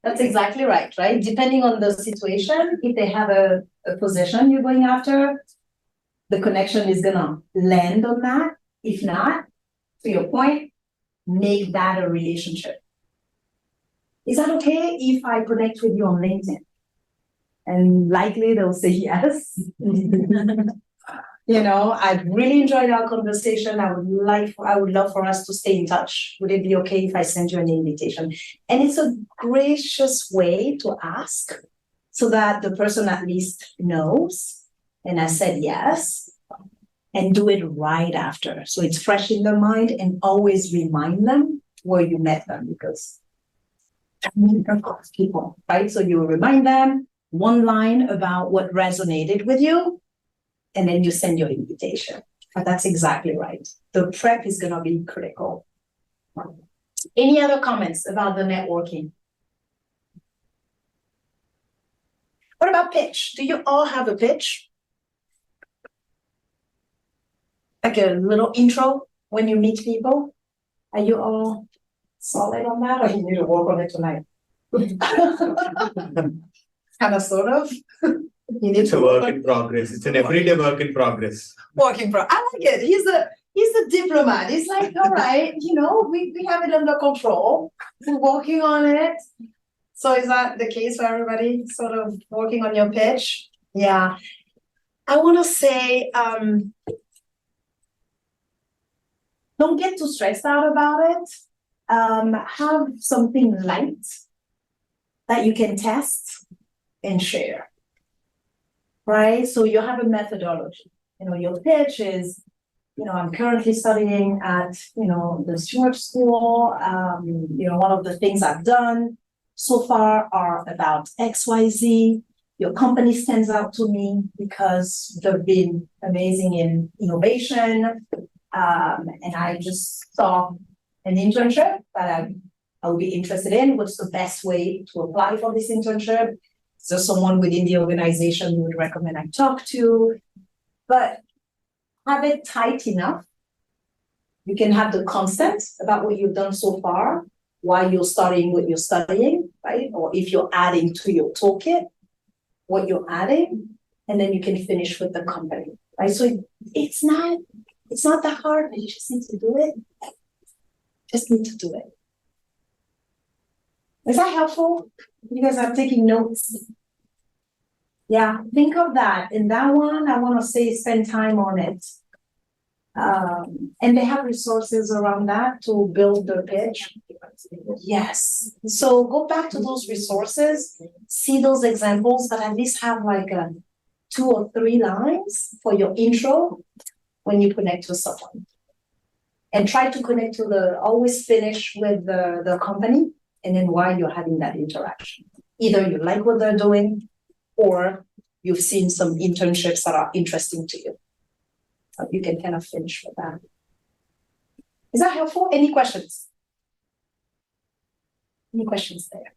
That's exactly right, right? Depending on the situation, if they have a position you're going after, the connection is gonna land on that. If not, to your point, make that a relationship. Is that okay if I connect with you on LinkedIn? And likely they'll say yes. You know, I've really enjoyed our conversation. I would love for us to stay in touch. Would it be okay if I send you an invitation? And it's a gracious way to ask so that the person at least knows. And I said yes, and do it right after. So it's fresh in their mind, and always remind them where you met them, because people, right? So you remind them one line about what resonated with you, and then you send your invitation. But that's exactly right. The prep is gonna be critical. Any other comments about the networking? What about pitch? Do you all have a pitch? Like a little intro when you meet people? Are you all solid on that, or you need to work on it tonight? Kind of, sort of. You need It's to a work in progress. It's an everyday work in progress. Working pro. I like it. He's a diplomat. He's like, all right, you know, we have it under control. We're working on it. So is that the case for everybody? Sort of working on your pitch? Yeah. I want to say, don't get too stressed out about it. Have something light that you can test and share. Right? So you have a methodology. You know, your pitch is, you know, I'm currently studying at, you know, the Stewart School. You know, one of the things I've done so far are about XYZ. Your company stands out to me because they've been amazing in innovation. And I just saw an internship that I would be interested in. What's the best way to apply for this internship? Is there someone within the organization you would recommend I talk to? But have it tight enough. You can have the constant about what you've done so far while you're studying what you're studying, right? Or if you're adding to your toolkit, what you're adding, and then you can finish with the company, right? So it's not that hard, but you just need to do it. Just need to do it. Is that helpful? You guys are taking notes. Yeah, think of that. In that one, I want to say spend time on it. And they have resources around that to build the pitch. Yes. So go back to those resources, see those examples, but at least have like 2 or 3 lines for your intro when you connect with someone. And try to connect to always finish with the company, and then why you're having that interaction. Either you like what they're doing, or you've seen some internships that are interesting to you. So you can kind of finish with that. Is that helpful? Any questions? Any questions there?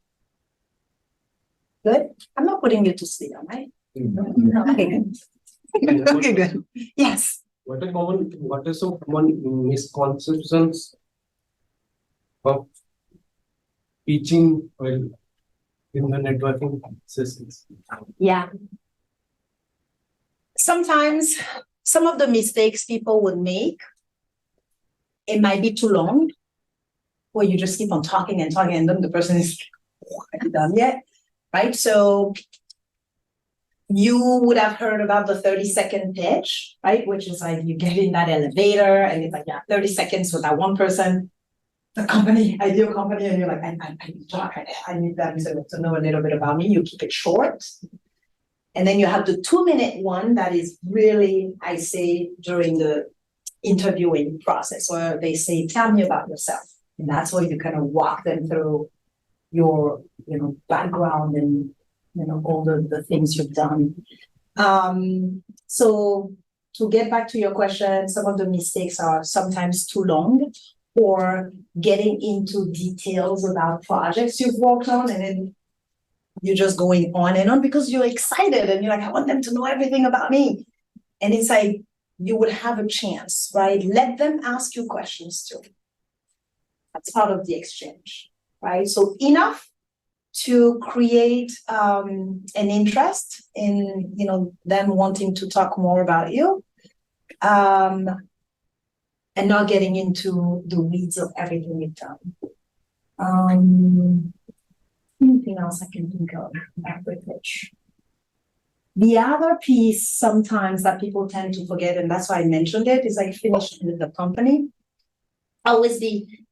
Good? I'm not putting you to sleep, am I? No. Okay, good. Okay, good. Yes. What are some common misconceptions of teaching while in the networking sessions? Yeah. Sometimes some of the mistakes people would make, it might be too long, where you just keep on talking and talking, and then the person is are you done yet? Right? So you would have heard about the 30-second pitch, right? Which is like you get in that elevator and it's like, yeah, 30 seconds with that one person, the company, ideal company, and you're like, I need to talk, I need them to know a little bit about me. You keep it short. And then you have the 2-minute one that is really, I say, during the interviewing process where they say, tell me about yourself. And that's where you kind of walk them through your, background and, all the things you've done. So to get back to your question, some of the mistakes are sometimes too long or getting into details about projects you've worked on and then you're just going on and on because you're excited and you're like, I want them to know everything about me. And it's like, you would have a chance, right? Let them ask you questions too. That's part of the exchange, right? So enough to create an interest in, them wanting to talk more about you, and not getting into the weeds of everything you've done. Anything else I can think of after pitch? The other piece sometimes that people tend to forget, and that's why I mentioned it, is like finishing with the company. Always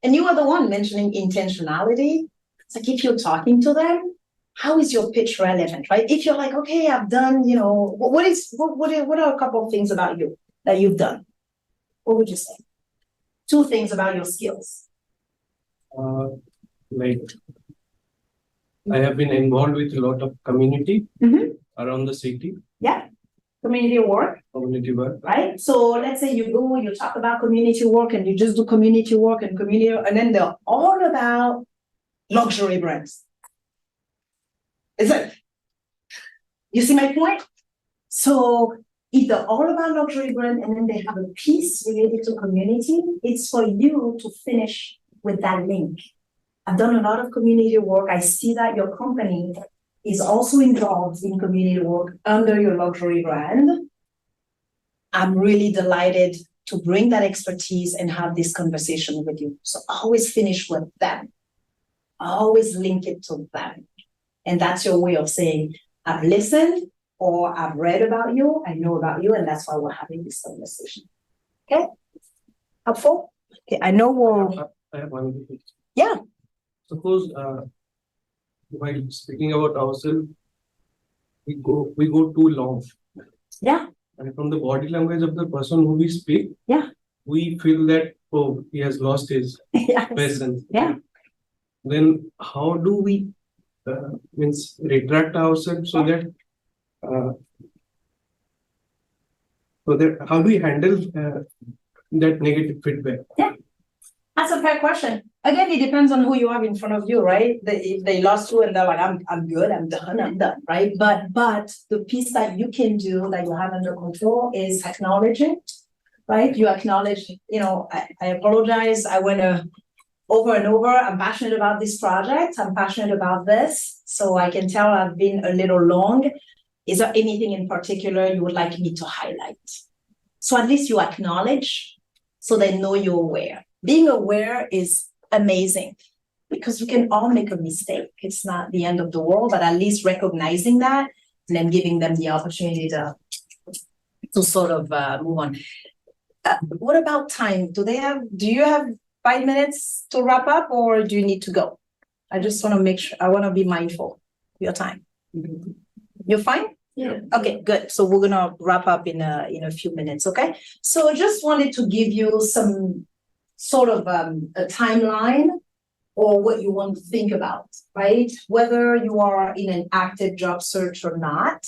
and you are the one mentioning intentionality. It's like if you're talking to them, how is your pitch relevant, right? If you're like, okay, I've done, what are a couple of things about you that you've done? What would you say? 2 things about your skills. Like I have been involved with a lot of community around the city, Yeah, community work, community work. right? So let's say you go, you talk about community work and you just do community work and then they're all about luxury brands. Is it? You see my point? So if they're all about luxury brand and then they have a piece related to community, it's for you to finish with that link. I've done a lot of community work. I see that your company is also involved in community work under your luxury brand. I'm really delighted to bring that expertise and have this conversation with you. So always finish with them. Always link it to them. And that's your way of saying, I've listened or I've read about you, I know about you, and that's why we're having this conversation. Okay? Helpful? Okay, I know we're... I have one question. Yeah. Suppose while speaking about ourselves, we go too long. Yeah. And from the body language of the person who we speak, Yeah. we feel that, oh, he has lost his Yes. presence. Yeah. Then how do we retract ourselves so that how do we handle that negative feedback? Yeah. That's a fair question. Again, it depends on who you have in front of you, right? If they lost you and they're like, I'm good, I'm done, right? But the piece that you can do that you have under control is acknowledge it, right? You acknowledge, I apologize. I went over and over. I'm passionate about this project. I'm passionate about this. So I can tell I've been a little long. Is there anything in particular you would like me to highlight? So at least you acknowledge so they know you're aware. Being aware is amazing because we can all make a mistake. It's not the end of the world, but at least recognizing that and then giving them the opportunity to sort of move on. What about time? Do you have 5 minutes to wrap up or do you need to go? I just want to make sure, I want to be mindful of your time. You're fine? Yeah. Okay, good. So we're gonna wrap up in a few minutes, okay? So I just wanted to give you some sort of a timeline or what you want to think about, right? Whether you are in an active job search or not.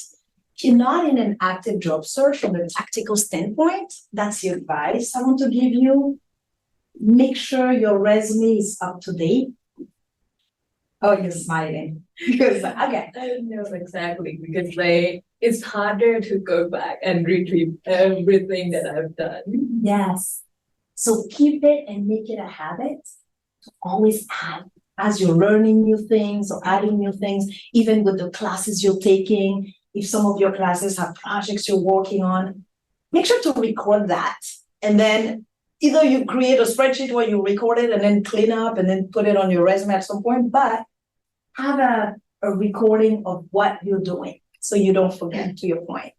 If you're not in an active job search from a tactical standpoint, that's the advice I want to give you. Make sure your resume is up to date. Oh, you're smiling. Because, okay. I know exactly because it's harder to go back and retrieve everything that I've done. Yes. So keep it and make it a habit to always add as you're learning new things or adding new things, even with the classes you're taking. If some of your classes have projects you're working on, make sure to record that. And then either you create a spreadsheet where you record it and then clean up and then put it on your resume at some point, but have a recording of what you're doing, so you don't forget, to your point.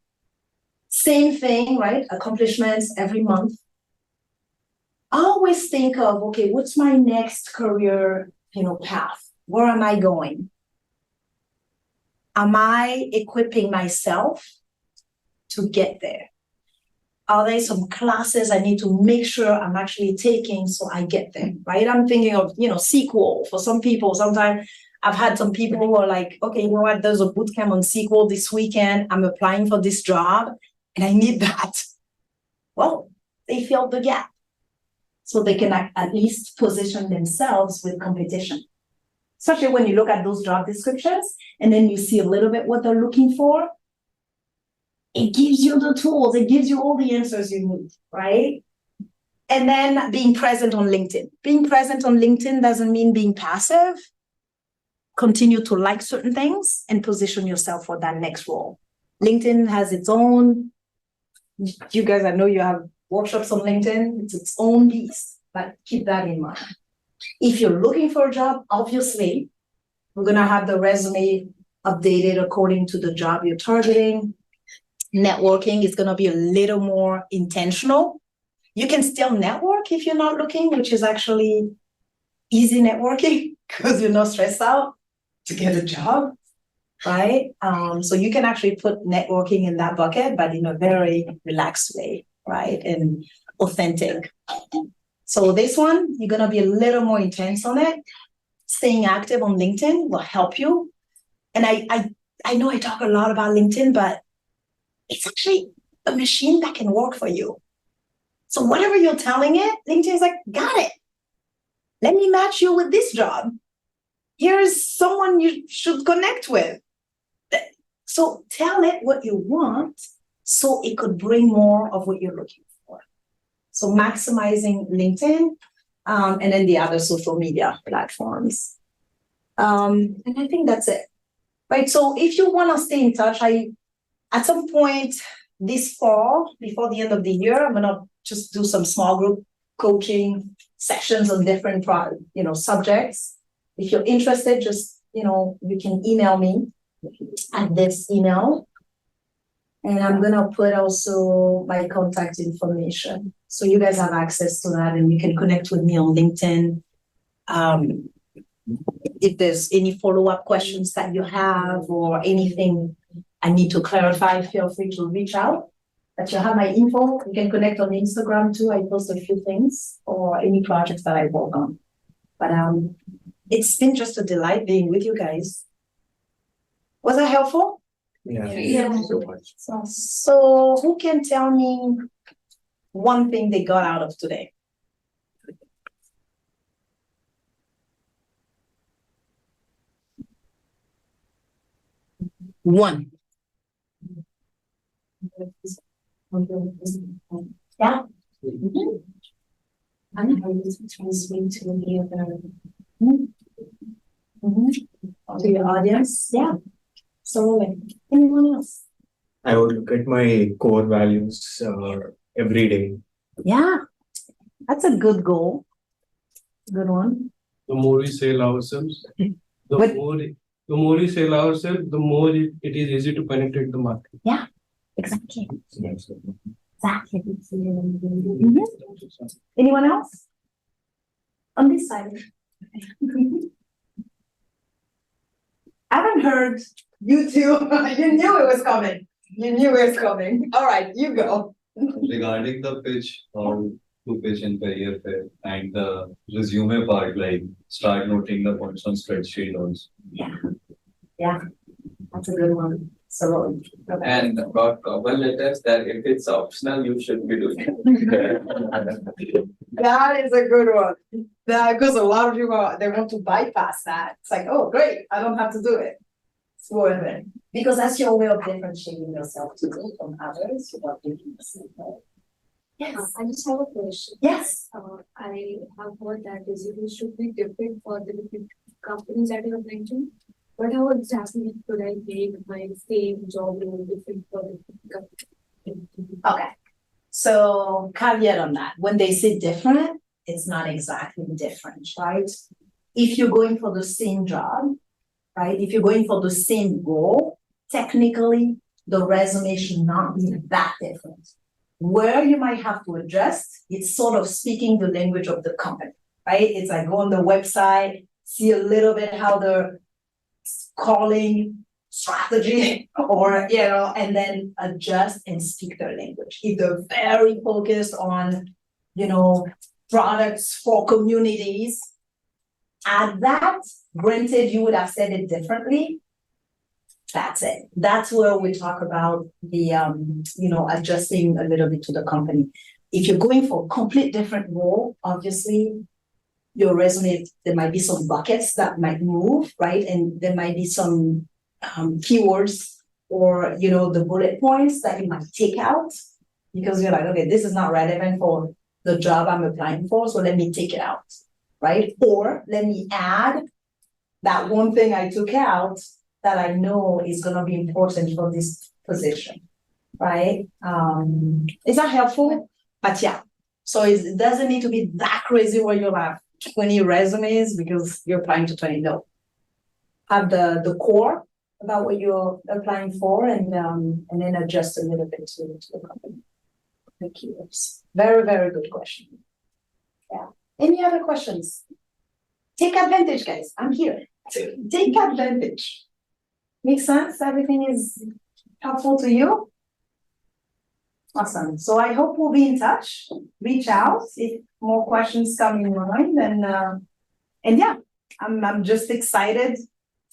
Same thing, right? Accomplishments every month. Always think of, okay, what's my next career, path? Where am I going? Am I equipping myself to get there? Are there some classes I need to make sure I'm actually taking so I get there, right? I'm thinking of, SQL for some people. Sometimes I've had some people who are like, okay, you know what? There's a boot camp on SQL this weekend. I'm applying for this job and I need that. Well, they filled the gap. So they can at least position themselves with competition. Especially when you look at those job descriptions and then you see a little bit what they're looking for. It gives you the tools, it gives you all the answers you need, right? And then being present on LinkedIn. Being present on LinkedIn doesn't mean being passive. Continue to like certain things and position yourself for that next role. LinkedIn has its own, you guys, I know you have workshops on LinkedIn, it's its own beast, but keep that in mind. If you're looking for a job, obviously, we're gonna have the resume updated according to the job you're targeting. Networking is gonna be a little more intentional. You can still network if you're not looking, which is actually easy networking because you're not stressed out to get a job, right? So you can actually put networking in that bucket, but in a very relaxed way, right? And authentic. So this one, you're gonna be a little more intense on it. Staying active on LinkedIn will help you. And I know I talk a lot about LinkedIn, but it's actually a machine that can work for you. So whatever you're telling it, LinkedIn is like, got it. Let me match you with this job. Here's someone you should connect with. So tell it what you want so it could bring more of what you're looking for. So maximizing LinkedIn and then the other social media platforms. And I think that's it, right? So if you want to stay in touch, at some point this fall, before the end of the year, I'm gonna just do some small group coaching sessions on different subjects. If you're interested, just you can email me at this email. And I'm gonna put also my contact information. So you guys have access to that and you can connect with me on LinkedIn. If there's any follow-up questions that you have or anything I need to clarify, feel free to reach out. But you have my info. You can connect on Instagram too. I post a few things or any projects that I work on. But it's been just a delight being with you guys. Was that helpful? Yeah. Yeah. Thank you so much. So who can tell me one thing they got out of today? One. Yeah. And how does it translate to any other? To your audience, yeah. So anyone else? I would look at my core values every day. Yeah, that's a good goal. Good one. The more we sell ourselves, But- the more we sell ourselves, the more it is easy to penetrate the market. Exactly. Exactly. Anyone else? On this side. I haven't heard you two. You knew it was coming. You knew it was coming. All right, you go. Regarding the pitch or to pitch in career fair and the resume part, like start noting the points on spreadsheet also. Yeah, that's a good one. So. And about cover letters, that if it's optional, you should be doing it. That is a good one. Because a lot of people, they want to bypass that. It's like, oh, great, I don't have to do it. It's worth it. Because that's your way of differentiating yourself too from others without making yourself. Yes. I just have a question. Yes. I have heard that resumes should be different for the different companies that you have mentioned. But how exactly could I make my same job role different for the company? Okay. So caveat on that. When they say different, it's not exactly different, right? If you're going for the same job, right? If you're going for the same role, technically, the resume should not be that different. Where you might have to adjust, it's sort of speaking the language of the company, right? It's like go on the website, see a little bit how they're calling strategy or, and then adjust and speak their language. If they're very focused on, products for communities, add that. Granted, you would have said it differently. That's it. That's where we talk about the, adjusting a little bit to the company. If you're going for a complete different role, obviously, your resume, there might be some buckets that might move, right? And there might be some keywords or, the bullet points that you might take out because you're like, okay, this is not relevant for the job I'm applying for, so let me take it out, right? Or let me add that one thing I took out that I know is gonna be important for this position, right? Is that helpful? But yeah, so it doesn't need to be that crazy where you have 20 resumes because you're applying to 20. No. Have the core about what you're applying for and then adjust a little bit to the company. The keywords. Very, very good question. Yeah. Any other questions? Take advantage, guys. I'm here. Take advantage. Make sense? Everything is helpful to you? Awesome. So I hope we'll be in touch. Reach out if more questions come in mind. And yeah, I'm just excited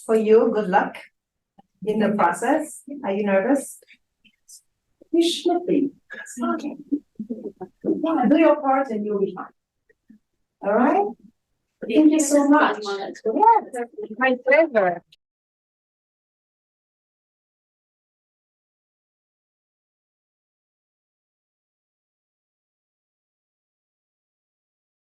for you. Good luck in the process. Are you nervous? You should be. Okay. Yeah, do your part and you'll be fine. All right? Thank you so much. Yeah, my pleasure.